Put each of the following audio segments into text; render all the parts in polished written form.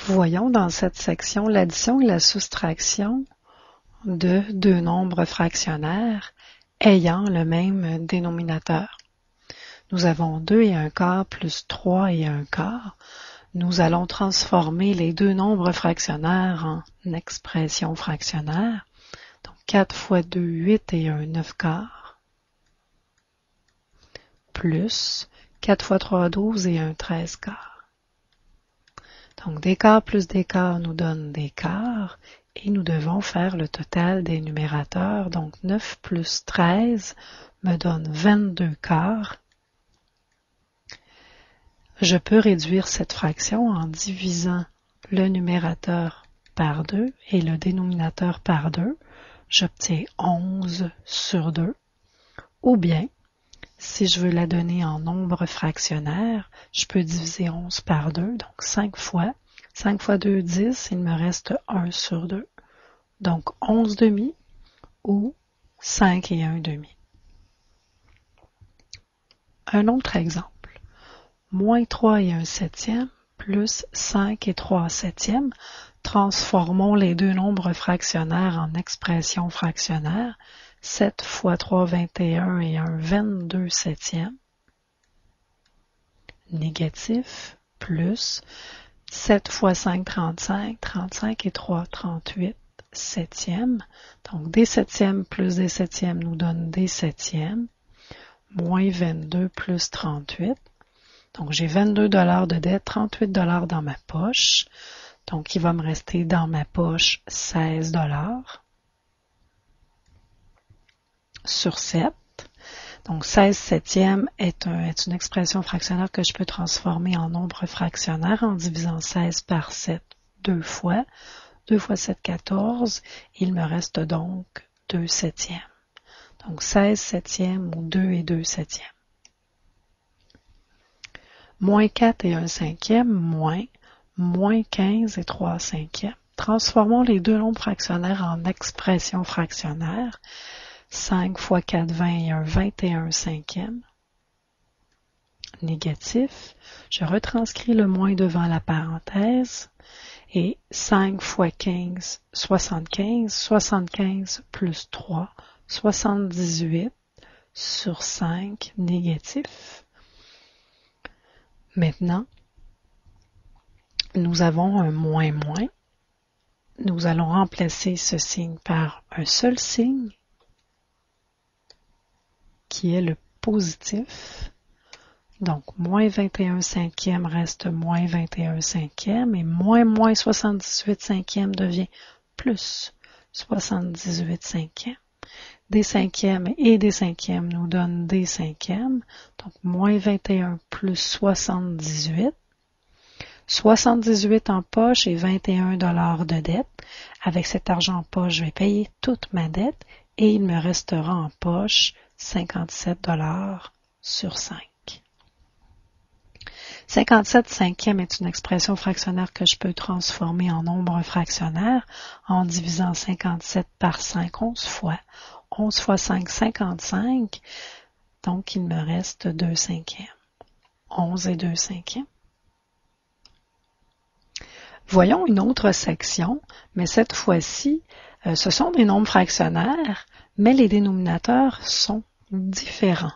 Voyons dans cette section l'addition et la soustraction de deux nombres fractionnaires ayant le même dénominateur. Nous avons 2 et 1/4 plus 3 et 1/4. Nous allons transformer les deux nombres fractionnaires en expression fractionnaire. Donc 4 fois 2, 8 et 1, 9/4. Plus 4 fois 3, 12 et 1, 13/4. Donc des quarts plus des quarts nous donne des quarts et nous devons faire le total des numérateurs. Donc 9 plus 13 me donne 22 quarts. Je peux réduire cette fraction en divisant le numérateur par 2 et le dénominateur par 2. J'obtiens 11 sur 2. Ou bien, si je veux la donner en nombre fractionnaire, je peux diviser 11 par 2, donc 5 fois. 5 fois 2, 10, il me reste 1 sur 2. Donc 11 demi ou 5 et 1 demi. Un autre exemple. Moins 3 et 1 septième plus 5 et 3 septièmes. Transformons les deux nombres fractionnaires en expression fractionnaire. 7 fois 3, 21 et 1, 22 septièmes. Négatif, plus 7 fois 5, 35, 35 et 3, 38 septièmes. Donc des septièmes plus des septièmes nous donnent des septièmes. Moins 22 plus 38. Donc j'ai 22 $ de dette, 38 $ dans ma poche. Donc il va me rester dans ma poche 16 $ sur 7. Donc 16 septièmes est une expression fractionnaire que je peux transformer en nombre fractionnaire en divisant 16 par 7 deux fois. 2 fois 7, 14. Il me reste donc 2 septièmes. Donc 16 septièmes ou 2 et 2 septièmes. Moins 4 et 1 cinquième, moins 15 et 3 cinquièmes. Transformons les deux nombres fractionnaires en expression fractionnaire. 5 fois 4, 20 et 1, 21 cinquième. Négatif. Je retranscris le moins devant la parenthèse. Et 5 fois 15, 75. 75 plus 3, 78 sur 5, négatif. Maintenant, nous avons un moins. Nous allons remplacer ce signe par un seul signe qui est le positif. Donc, moins 21 cinquième reste moins 21 cinquième et moins 78 cinquième devient plus 78 cinquième. Des cinquièmes et des cinquièmes nous donnent des cinquièmes. Donc, moins 21 plus 78. 78 en poche et 21 $ de dette. Avec cet argent en poche, je vais payer toute ma dette et il me restera en poche 57 $ sur 5. 57 cinquièmes est une expression fractionnaire que je peux transformer en nombre fractionnaire en divisant 57 par 5 11 fois. 11 fois 5, 55. Donc, il me reste 2 cinquièmes. 11 et 2 cinquièmes. Voyons une autre section, mais cette fois-ci, ce sont des nombres fractionnaires, mais les dénominateurs sont différents.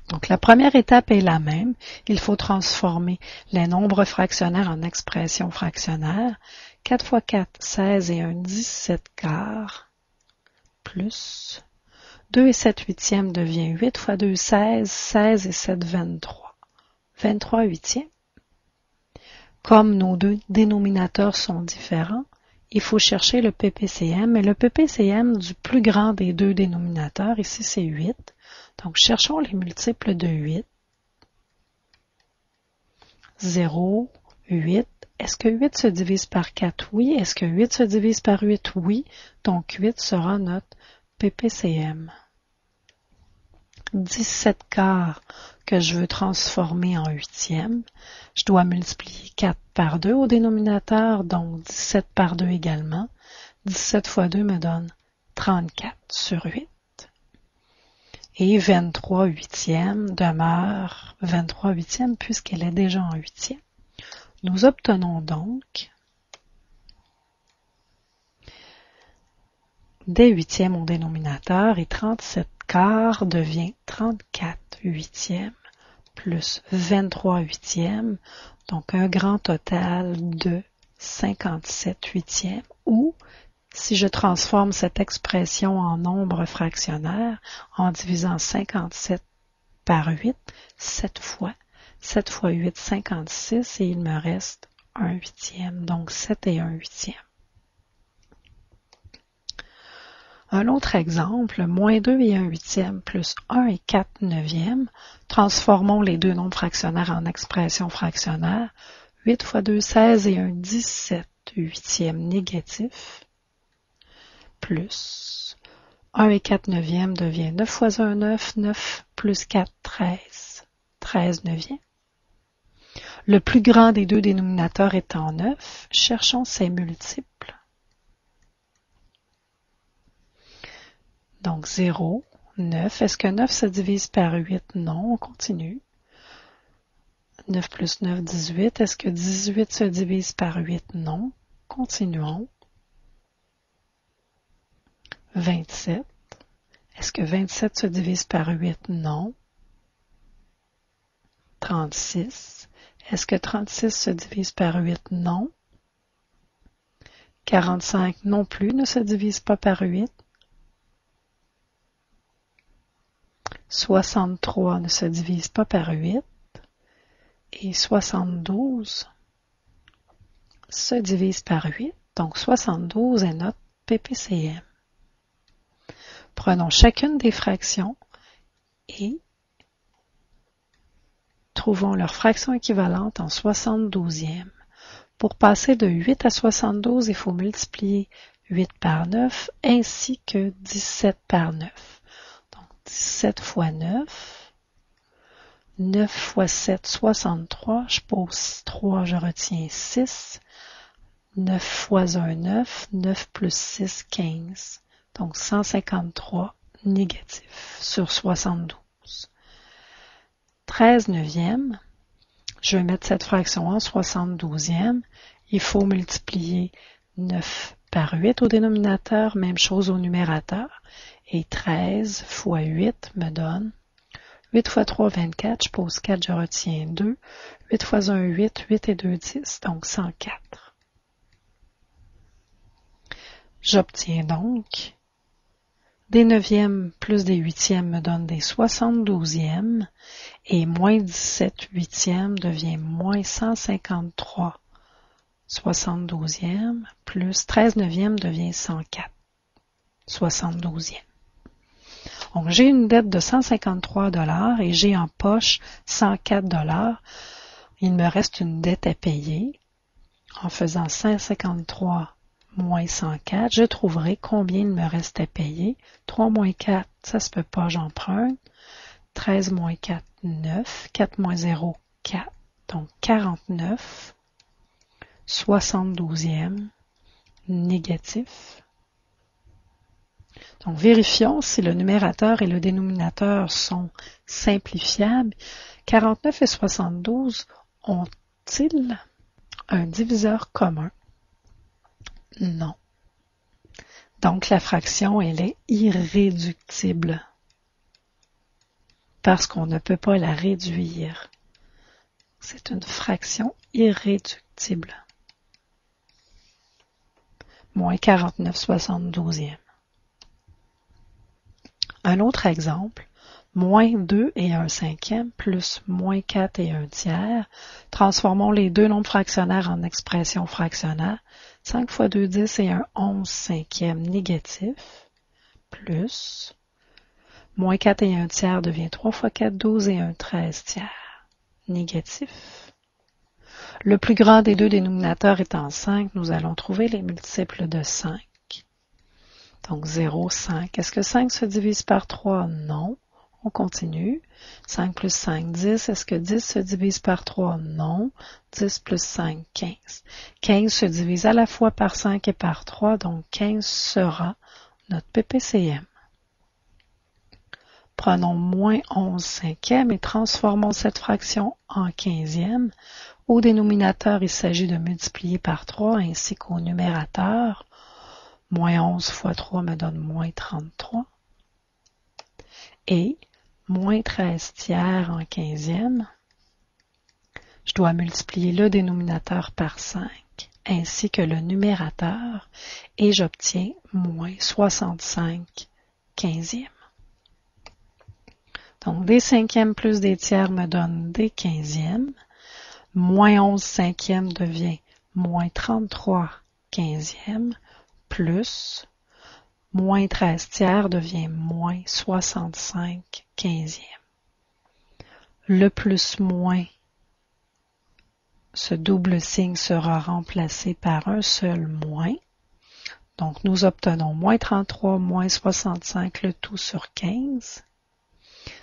Donc, la première étape est la même. Il faut transformer les nombres fractionnaires en expression fractionnaire. 4 fois 4, 16 et 1, 17 quarts. Plus 2 et 7 huitièmes devient 8 fois 2, 16. 16 et 7, 23. 23 huitièmes. Comme nos deux dénominateurs sont différents, il faut chercher le PPCM. Et le PPCM du plus grand des deux dénominateurs, ici c'est 8. Donc, cherchons les multiples de 8. 0, 8. Est-ce que 8 se divise par 4? Oui. Est-ce que 8 se divise par 8? Oui. Donc, 8 sera notre PPCM. 17 quarts que je veux transformer en huitième. Je dois multiplier 4 par 2 au dénominateur, donc 17 par 2 également. 17 fois 2 me donne 34 sur 8. Et 23 huitièmes demeure 23 huitièmes puisqu'elle est déjà en huitième. Nous obtenons donc des huitièmes au dénominateur et 37 quarts devient 34 huitièmes plus 23 huitièmes, donc un grand total de 57 huitièmes, ou si je transforme cette expression en nombre fractionnaire en divisant 57 par 8, 7 fois 8, 56 et il me reste un huitième, donc 7 et un huitième. Un autre exemple, moins 2 et 1 huitième plus 1 et 4 neuvièmes. Transformons les deux nombres fractionnaires en expression fractionnaire. 8 fois 2, 16 et 1, 17 huitièmes négatifs. Plus 1 et 4 neuvièmes devient 9 fois 1, 9, 9 plus 4, 13. 13 neuvièmes. Le plus grand des deux dénominateurs étant 9, cherchons ses multiples. Donc 0, 9. Est-ce que 9 se divise par 8? Non, on continue. 9 plus 9, 18. Est-ce que 18 se divise par 8? Non. Continuons. 27. Est-ce que 27 se divise par 8? Non. 36. Est-ce que 36 se divise par 8? Non. 45 non plus ne se divise pas par 8. 63 ne se divise pas par 8. Et 72 se divise par 8. Donc 72 est notre PPCM. Prenons chacune des fractions et trouvons leur fraction équivalente en 72e. Pour passer de 8 à 72, il faut multiplier 8 par 9 ainsi que 17 par 9. Donc 17 fois 9. 9 fois 7, 63. Je pose 3, je retiens 6. 9 fois 1, 9. 9 plus 6, 15. Donc 153 négatifs sur 72. 13 neuvièmes. Je vais mettre cette fraction en 72e. Il faut multiplier 9 par 8 au dénominateur, même chose au numérateur. Et 13 fois 8 me donne 8 fois 3, 24. Je pose 4, je retiens 2. 8 fois 1, 8. 8 et 2, 10. Donc 104. J'obtiens donc des neuvièmes plus des huitièmes me donnent des 72e et moins 17 huitièmes devient moins 153 72e plus 13 neuvièmes devient 104 72e. Donc j'ai une dette de 153 $ et j'ai en poche 104 $. Il me reste une dette à payer. En faisant 153 moins 104, je trouverai combien il me reste à payer. 3 moins 4, ça se peut pas, j'emprunte. 13 moins 4, 9. 4 moins 0, 4. Donc 49. 72e négatif. Donc vérifions si le numérateur et le dénominateur sont simplifiables. 49 et 72 ont-ils un diviseur commun? Non. Donc la fraction, elle est irréductible parce qu'on ne peut pas la réduire. C'est une fraction irréductible. Moins 49 72e. Un autre exemple, moins 2 et 1 cinquième plus moins 4 et 1 tiers. Transformons les deux nombres fractionnaires en expression fractionnaire. 5 fois 2, 10 et 1 11 cinquième négatif plus moins 4 et 1 tiers devient 3 fois 4, 12 et 1 13 tiers négatif. Le plus grand des deux dénominateurs étant 5, nous allons trouver les multiples de 5. Donc 0, 5. Est-ce que 5 se divise par 3? Non. On continue. 5 plus 5, 10. Est-ce que 10 se divise par 3? Non. 10 plus 5, 15. 15 se divise à la fois par 5 et par 3, donc 15 sera notre PPCM. Prenons moins 11 cinquièmes et transformons cette fraction en quinzième. Au dénominateur, il s'agit de multiplier par 3 ainsi qu'au numérateur. Moins 11 fois 3 me donne moins 33. Et moins 13 tiers en quinzième. Je dois multiplier le dénominateur par 5 ainsi que le numérateur et j'obtiens moins 65 quinzièmes. Donc, des cinquièmes plus des tiers me donnent des quinzièmes. Moins 11 cinquièmes devient moins 33 quinzièmes, plus moins 13 tiers devient moins 65 quinzièmes. Le plus moins, ce double signe sera remplacé par un seul moins. Donc, nous obtenons moins 33, moins 65, le tout sur 15.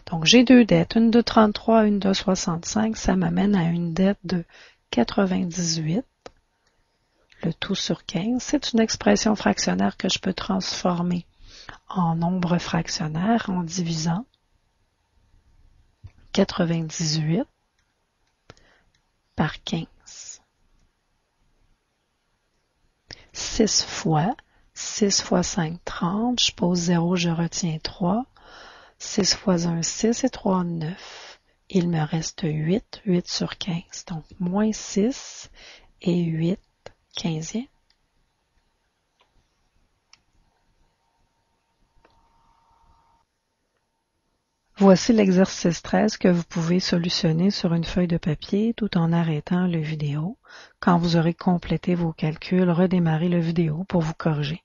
Donc, j'ai deux dettes, une de 33, une de 65. Ça m'amène à une dette de 98. Le tout sur 15. C'est une expression fractionnaire que je peux transformer en nombre fractionnaire en divisant 98 par 15. 6 fois 5, 30. Je pose 0, je retiens 3. 6 fois 1, 6 et 3, 9. Il me reste 8, 8 sur 15. Donc, moins 6 et 8 quinzièmes. Voici l'exercice 13 que vous pouvez solutionner sur une feuille de papier tout en arrêtant la vidéo. Quand vous aurez complété vos calculs, redémarrez la vidéo pour vous corriger.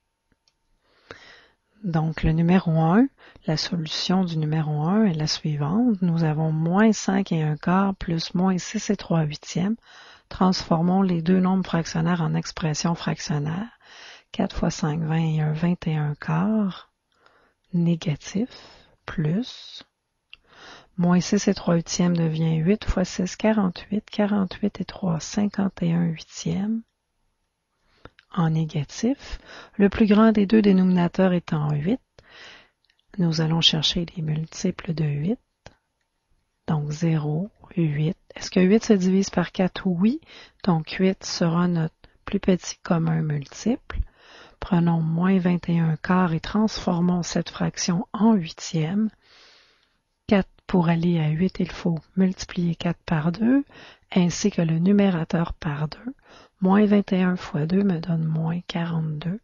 Donc, le numéro 1, la solution du numéro 1 est la suivante. Nous avons moins 5 et 1 quart plus moins 6 et 3 huitièmes. Transformons les deux nombres fractionnaires en expressions fractionnaires. 4 fois 5, 20 et 1, 21 quart. Négatif, plus. Moins 6 et 3 huitièmes devient 8 fois 6, 48. 48 et 3, 51 huitièmes. En négatif. Le plus grand des deux dénominateurs étant 8, nous allons chercher les multiples de 8. Donc 0, 8. Est-ce que 8 se divise par 4? Oui. Donc 8 sera notre plus petit commun multiple. Prenons moins 21 quart et transformons cette fraction en huitième. 4 pour aller à 8, il faut multiplier 4 par 2, ainsi que le numérateur par 2. Moins 21 fois 2 me donne moins 42.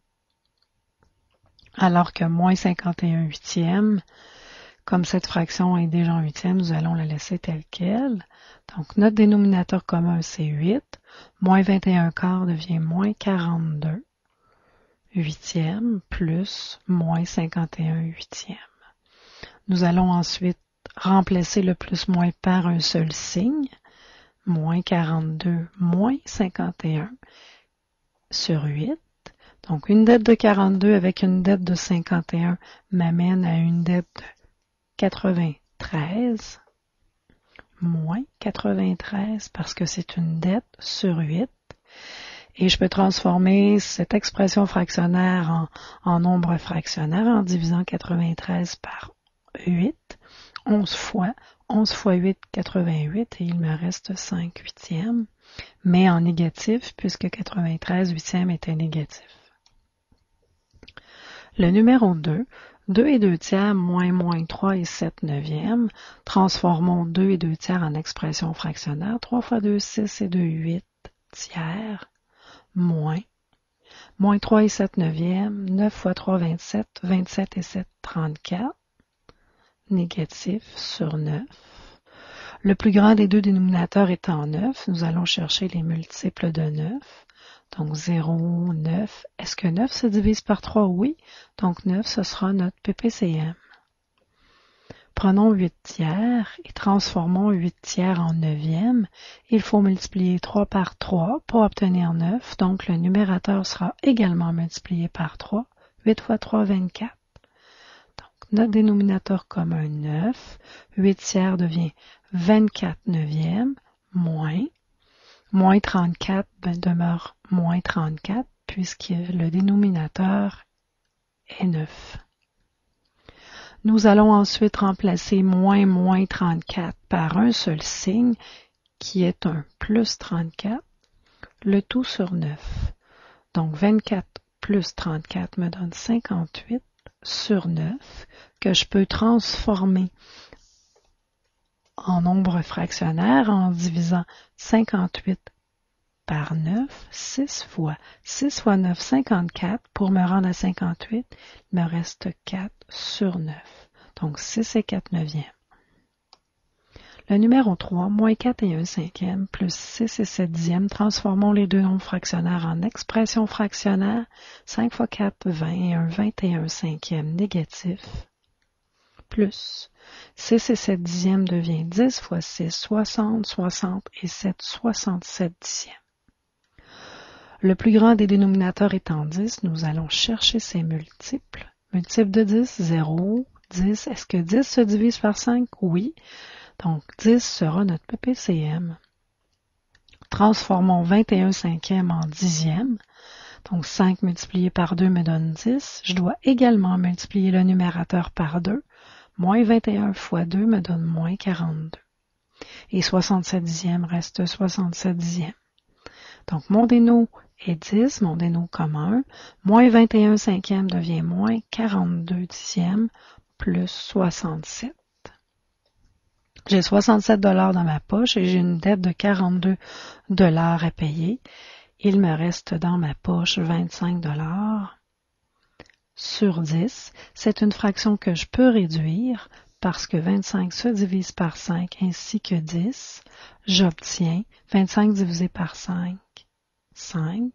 Alors que moins 51 huitièmes, comme cette fraction est déjà en huitième, nous allons la laisser telle qu'elle. Donc, notre dénominateur commun, c'est 8. Moins 21 quart devient moins 42 huitièmes plus moins 51 huitièmes. Nous allons ensuite remplacer le plus-moins par un seul signe. Moins 42 moins 51 sur 8. Donc, une dette de 42 avec une dette de 51 m'amène à une dette de 93 moins 93 parce que c'est une dette sur 8. Et je peux transformer cette expression fractionnaire en nombre fractionnaire en divisant 93 par 8. 11 fois 8, 88 et il me reste 5 huitièmes, mais en négatif puisque 93 huitièmes était négatif. Le numéro 2, 2 et 2 tiers moins 3 et 7 neuvièmes. Transformons 2 et 2 tiers en expression fractionnaire. 3 fois 2, 6 et 2, 8 tiers moins 3 et 7 neuvièmes. 9 fois 3, 27. 27 et 7, 34. Négatif sur 9. Le plus grand des deux dénominateurs étant 9, nous allons chercher les multiples de 9. Donc 0, 9. Est-ce que 9 se divise par 3? Oui. Donc 9, ce sera notre PPCM. Prenons 8 tiers et transformons 8 tiers en neuvième. Il faut multiplier 3 par 3 pour obtenir 9. Donc le numérateur sera également multiplié par 3. 8 fois 3, 24. Notre dénominateur commun 9, 8 tiers devient 24 neuvièmes, moins 34 demeure moins 34 puisque le dénominateur est 9. Nous allons ensuite remplacer moins 34 par un seul signe qui est un plus 34, le tout sur 9. Donc 24 plus 34 me donne 58 sur 9 que je peux transformer en nombre fractionnaire en divisant 58 par 9, 6 fois. 6 fois 9, 54. Pour me rendre à 58, il me reste 4 sur 9. Donc 6 et 4 neuvièmes. Le numéro 3, moins 4 et 1 cinquième, plus 6 et 7 dixièmes, transformons les deux nombres fractionnaires en expression fractionnaire. 5 fois 4, 20 et 1, 21 cinquième négatif, plus 6 et 7 dixièmes devient 10 fois 6, 60, 60 et 7, 67 dixièmes. Le plus grand des dénominateurs étant 10, nous allons chercher ses multiples. Multiple de 10, 0, 10. Est-ce que 10 se divise par 5? Oui. Donc, 10 sera notre PPCM. Transformons 21 cinquième en dixième. Donc, 5 multiplié par 2 me donne 10. Je dois également multiplier le numérateur par 2. Moins 21 fois 2 me donne moins 42. Et 67 dixièmes reste 67 dixièmes. Donc, mon déno est 10, mon déno commun. Moins 21 cinquième devient moins 42 dixièmes plus 67. J'ai 67 $ dans ma poche et j'ai une dette de 42 $ à payer. Il me reste dans ma poche 25 $ sur 10. C'est une fraction que je peux réduire parce que 25 se divise par 5 ainsi que 10. J'obtiens 25 divisé par 5, 5.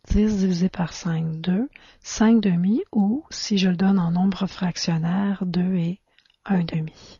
10 divisé par 5, 2. 5 demi ou, si je le donne en nombre fractionnaire, 2 et 1 demi.